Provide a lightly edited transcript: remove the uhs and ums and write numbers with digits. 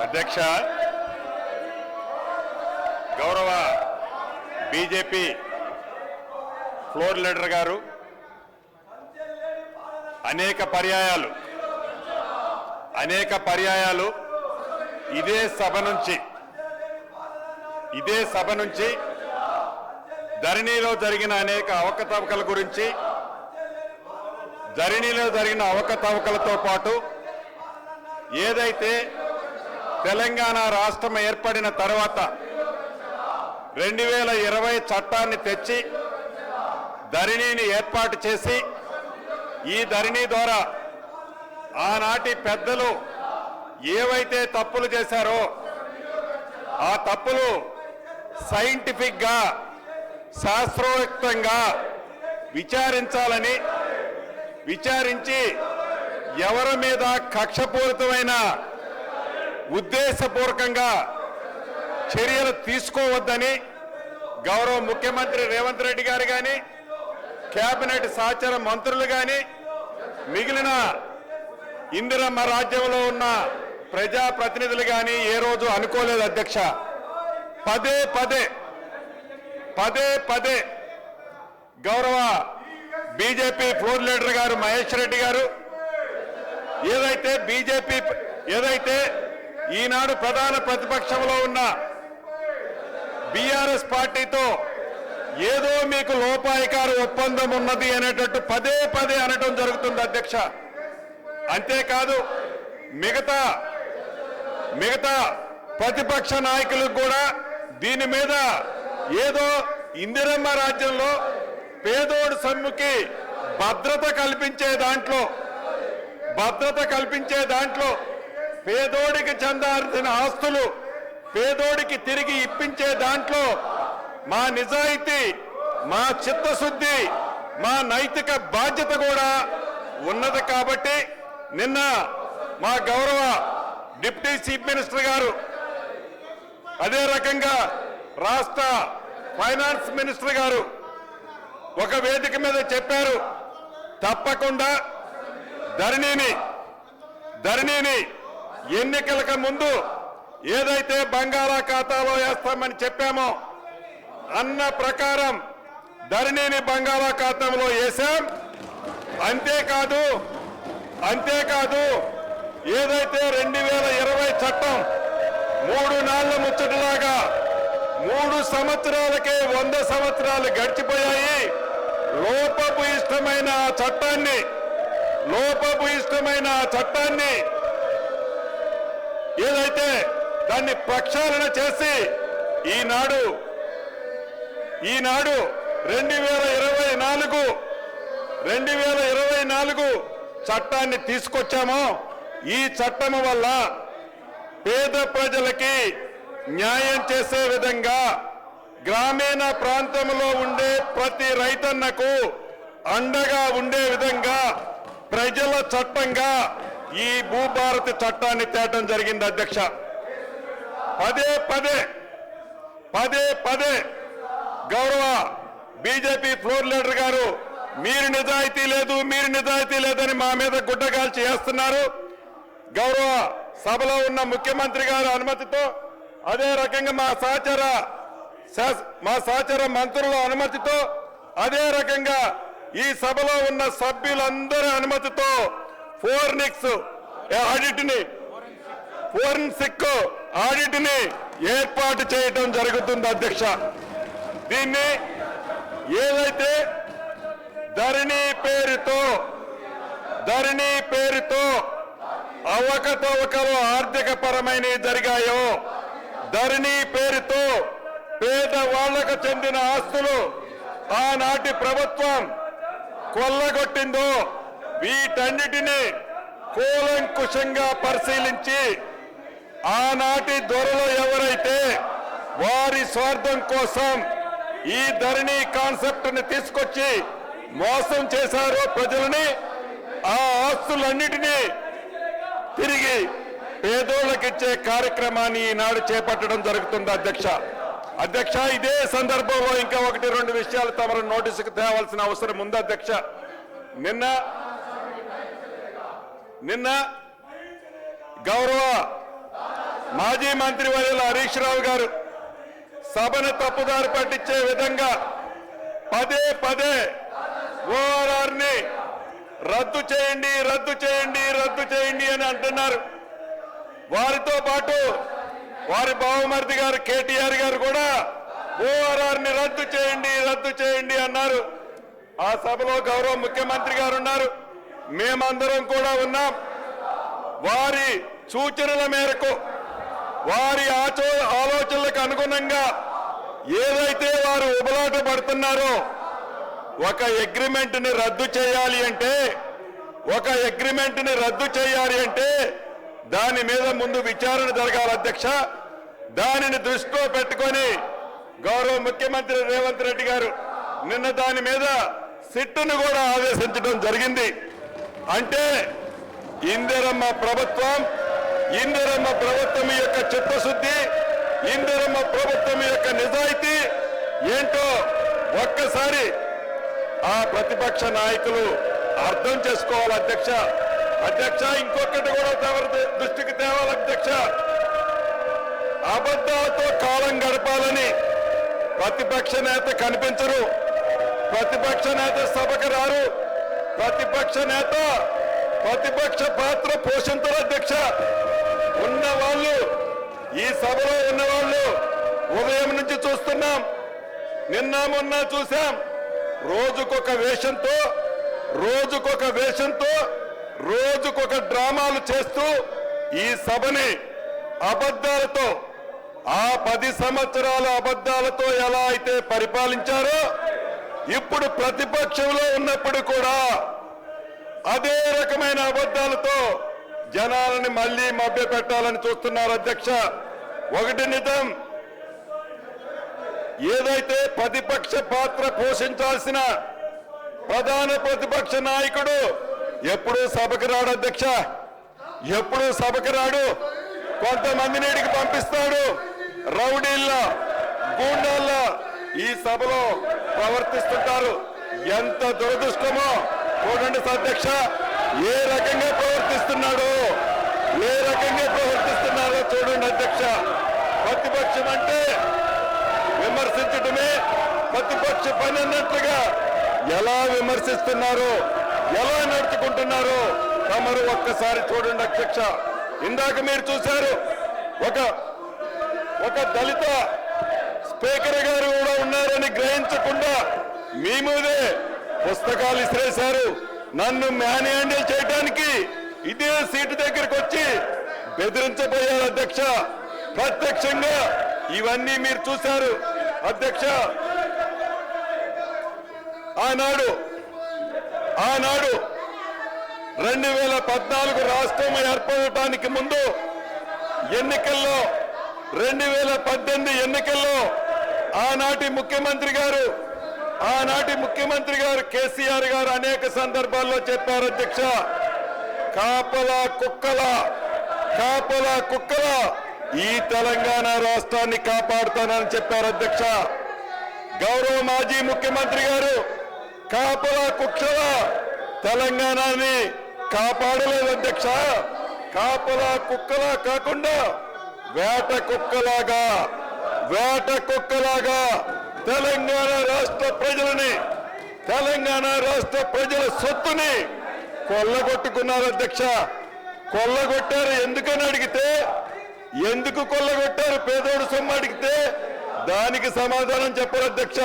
అధ్యక్ష గౌరవ BJP floor leader గారు అనేక పర్యాయాలు ఇదే సభ నుంచి ధరణిలో జరిగిన అనేక అవకతవకల గురించి ధరణిలో జరిగిన అవకతవకలతో పాటు ఏదైతే తెలంగాణ రాష్ట్రం ఏర్పడిన తర్వాత 2020 చట్టాన్ని తెచ్చి ధరణిని ఏర్పాటు చేసి ఈ ధరణి ద్వారా ఆనాటి పెద్దలు ఏవైతే తప్పులు చేశారో ఆ తప్పులు సైంటిఫిక్ గా శాస్త్రోక్తంగా విచారించాలని విచారించి ఎవరి మీద కక్షపూరితమైన ఉద్దేశపూర్వకంగా చర్యలు తీసుకోవద్దని గౌరవ ముఖ్యమంత్రి రేవంత్ రెడ్డి గారు గాని కేబినెట్ సహచర మంత్రులు గాని మిగిలిన ఇందిరమ్మ రాజ్యంలో ఉన్న ప్రజాప్రతినిధులు గాని ఏ రోజు అనుకోలేదు అధ్యక్ష. పదే గౌరవ బీజేపీ ఫ్లోర్ లీడర్ గారు మహేష్ రెడ్డి గారు ఏదైతే ఈనాడు ప్రధాన ప్రతిపక్షంలో ఉన్న బీఆర్ఎస్ పార్టీతో ఏదో మీకు లోపాయికారు ఒప్పందం ఉన్నది అనేటట్టు పదే అనటం జరుగుతుంది అధ్యక్ష. అంతేకాదు మిగతా ప్రతిపక్ష నాయకులకు కూడా దీని మీద ఏదో ఇందిరమ్మ రాజ్యంలో పేదోడు సొమ్ముకి భద్రత కల్పించే దాంట్లో పేదోడికి చెందాల్సిన ఆస్తులు పేదోడికి తిరిగి ఇప్పించే దాంట్లో మా నిజాయితీ, మా చిత్తశుద్ధి, మా నైతిక బాధ్యత కూడా ఉన్నది. కాబట్టి నిన్న మా గౌరవ డిప్యూటీ చీఫ్ మినిస్టర్ గారు అదే రకంగా రాష్ట్ర ఫైనాన్స్ మినిస్టర్ గారు ఒక వేదిక మీద చెప్పారు, తప్పకుండా ధరణిని ఎన్నికలకు ముందు ఏదైతే బంగాళాఖాతాలో వేస్తామని చెప్పామో అన్న ప్రకారం ధరణిని బంగాళాఖాతంలో వేశాం. అంతేకాదు ఏదైతే 2020 చట్టం 3 నాళ్ల ముచ్చటలాగా 3 సంవత్సరాలకే 100 సంవత్సరాలు గడిచిపోయాయి. లోపభూయిష్టమైన చట్టాన్ని ఏదైతే దాన్ని ప్రక్షాళన చేసి ఈనాడు 2024 చట్టాన్ని తీసుకొచ్చామో ఈ చట్టం వల్ల పేద ప్రజలకి న్యాయం చేసే విధంగా గ్రామీణ ప్రాంతంలో ఉండే ప్రతి రైతన్నకు అండగా ఉండే విధంగా ప్రజల చట్టంగా ఈ భూభారతి చట్టాన్ని తేవడం జరిగింది అధ్యక్ష. పదే గౌరవ బీజేపీ ఫ్లోర్ లీడర్ గారు మీరు నిజాయితీ లేదని మా మీద గుడ్డగాల్చి చేస్తున్నారు. గౌరవ సభలో ఉన్న ముఖ్యమంత్రి గారి అనుమతితో అదే రకంగా మా సహచర మంత్రుల అనుమతితో అదే రకంగా ఈ సభలో ఉన్న సభ్యులందరి అనుమతితో ఫోరెన్సిక్ ఆడిట్ ని ఏర్పాటు చేయడం జరుగుతుంది అధ్యక్ష. దీన్ని ఏదైతే ధరణి పేరుతో అవకతవకలు ఆర్థిక పరమైనవి జరిగాయో, ధరణి పేరుతో పేదవాళ్లకు చెందిన ఆస్తులు ఆనాటి ప్రభుత్వం కొల్లగొట్టిందో వీటన్నిటినీ కూలంకుషంగా పరిశీలించి ఆనాటి దొరలు ఎవరైతే వారి స్వార్థం కోసం ఈ ధరణి కాన్సెప్ట్ ని తీసుకొచ్చి మోసం చేశారో ప్రజలని, ఆ ఆస్తులన్నిటినీ తిరిగి పేదోళ్ళకిచ్చే కార్యక్రమాన్ని ఈనాడు చేపట్టడం జరుగుతుంది అధ్యక్ష. ఇదే సందర్భంలో ఇంకా 1-2 విషయాలు తమరు నోటీసుకు తేవాల్సిన అవసరం ఉంది అధ్యక్ష. నిన్న గౌరవ మాజీ మంత్రి వర్యులు హరీష్ రావు గారు సభను తప్పుదారి పట్టించే విధంగా పదే పదే ఓఆర్ఆర్ ని రద్దు చేయండి రద్దు చేయండి రద్దు చేయండి అని అంటున్నారు. వారితో పాటు వారి బావమరిది గారు కేటీఆర్ గారు కూడా ఓఆర్ఆర్ ని రద్దు చేయండి అన్నారు. ఆ సభలో గౌరవ ముఖ్యమంత్రి గారు ఉన్నారు, మేమందరం కూడా ఉన్నాం. వారి సూచనల మేరకు వారి ఆలోచనలకు అనుగుణంగా ఏదైతే వారు ఉబలాట పడుతున్నారో ఒక అగ్రిమెంట్ ని రద్దు చేయాలి అంటే దాని మీద ముందు విచారణ జరగాలి అధ్యక్ష. దానిని దృష్టిలో పెట్టుకొని గౌరవ ముఖ్యమంత్రి రేవంత్ రెడ్డి గారు నిన్న దాని మీద సిట్టును కూడా ఆదేశించడం జరిగింది. అంటే ఇందిరమ్మ ప్రభుత్వం యొక్క చిత్తశుద్ధి, ఇందిరమ్మ ప్రభుత్వం యొక్క నిజాయితీ ఏంటో ఒక్కసారి ఆ ప్రతిపక్ష నాయకులు అర్థం చేసుకోవాలి అధ్యక్ష. ఇంకొకటి కూడా దృష్టికి తేవాలి అధ్యక్ష. అబద్ధాలతో కాలం గడపాలని ప్రతిపక్ష నేత కనిపించరు, ప్రతిపక్ష నేత సభకు రారు, ప్రతిపక్ష పాత్ర పోషించరు అధ్యక్ష. ఉన్నవాళ్ళు ఈ సభలో ఉన్నవాళ్ళు ఉదయం నుంచి చూస్తున్నాం, నిన్న మొన్న చూశాం. రోజుకొక వేషంతో డ్రామాలు చేస్తూ ఈ సభని అబద్ధాలతో ఆ 10 సంవత్సరాల అబద్ధాలతో ఎలా అయితే పరిపాలించారో ఇప్పుడు ప్రతిపక్షంలో ఉన్నప్పుడు కూడా అదే రకమైన అబద్ధాలతో జనాలని మళ్లీ మభ్యపెట్టాలని చూస్తున్నారు అధ్యక్ష. ఒకటి నిజం, ఏదైతే ప్రతిపక్ష పాత్ర పోషించాల్సిన ప్రధాన ప్రతిపక్ష నాయకుడు ఎప్పుడూ సభకు రాడు అధ్యక్ష, కొంతమందిని ఇడికి పంపిస్తాడు, రౌడీల్లా గూండాల్లా ఈ సభలో ప్రవర్తిస్తుంటారు. ఎంత దురదృష్టమో చూడండి అధ్యక్ష, ఏ రకంగా ప్రవర్తిస్తున్నారో చూడండి అధ్యక్ష. ప్రతిపక్షం అంటే విమర్శించడమే ప్రతిపక్ష పని అన్నట్లుగా ఎలా విమర్శిస్తున్నారో, ఎలా నడుచుకుంటున్నారో తమరు ఒక్కసారి చూడండి అధ్యక్ష. ఇందాక మీరు చూశారు, ఒక దళిత స్పీకర్ గారు కూడా ఉన్నారని గ్రహించకుండా మీ మీదే పుస్తకాలు ఇసిరేశారు. నన్ను మ్యాన్ హ్యాండిల్ చేయడానికి ఇదే సీటు దగ్గరకు వచ్చి బెదిరించబోయారు అధ్యక్ష. ప్రత్యక్షంగా ఇవన్నీ మీరు చూశారు అధ్యక్ష. ఆనాడు 2014 రాష్ట్రం ఏర్పడటానికి ముందు ఎన్నికల్లో 2018 ఎన్నికల్లో ఆనాటి ముఖ్యమంత్రి గారు కేసీఆర్ గారు అనేక సందర్భాల్లో చెప్పారు అధ్యక్ష, కాపలా కుక్కల ఈ తెలంగాణ రాష్ట్రాన్ని కాపాడుతానని చెప్పారు అధ్యక్ష. గౌరవ మాజీ ముఖ్యమంత్రి గారు కాపలా కుక్కల తెలంగాణని కాపాడలేదు అధ్యక్ష. కాపలా కుక్కలా కాకుండా వేట కుక్కలాగా తెలంగాణ రాష్ట్ర ప్రజల సొత్తుని కొల్లగొట్టుకున్నారు అధ్యక్ష. కొల్లగొట్టారు ఎందుకని అడిగితే, ఎందుకు కొల్లగొట్టారు పేదోడు సొమ్ము అడిగితే దానికి సమాధానం చెప్పరు అధ్యక్ష.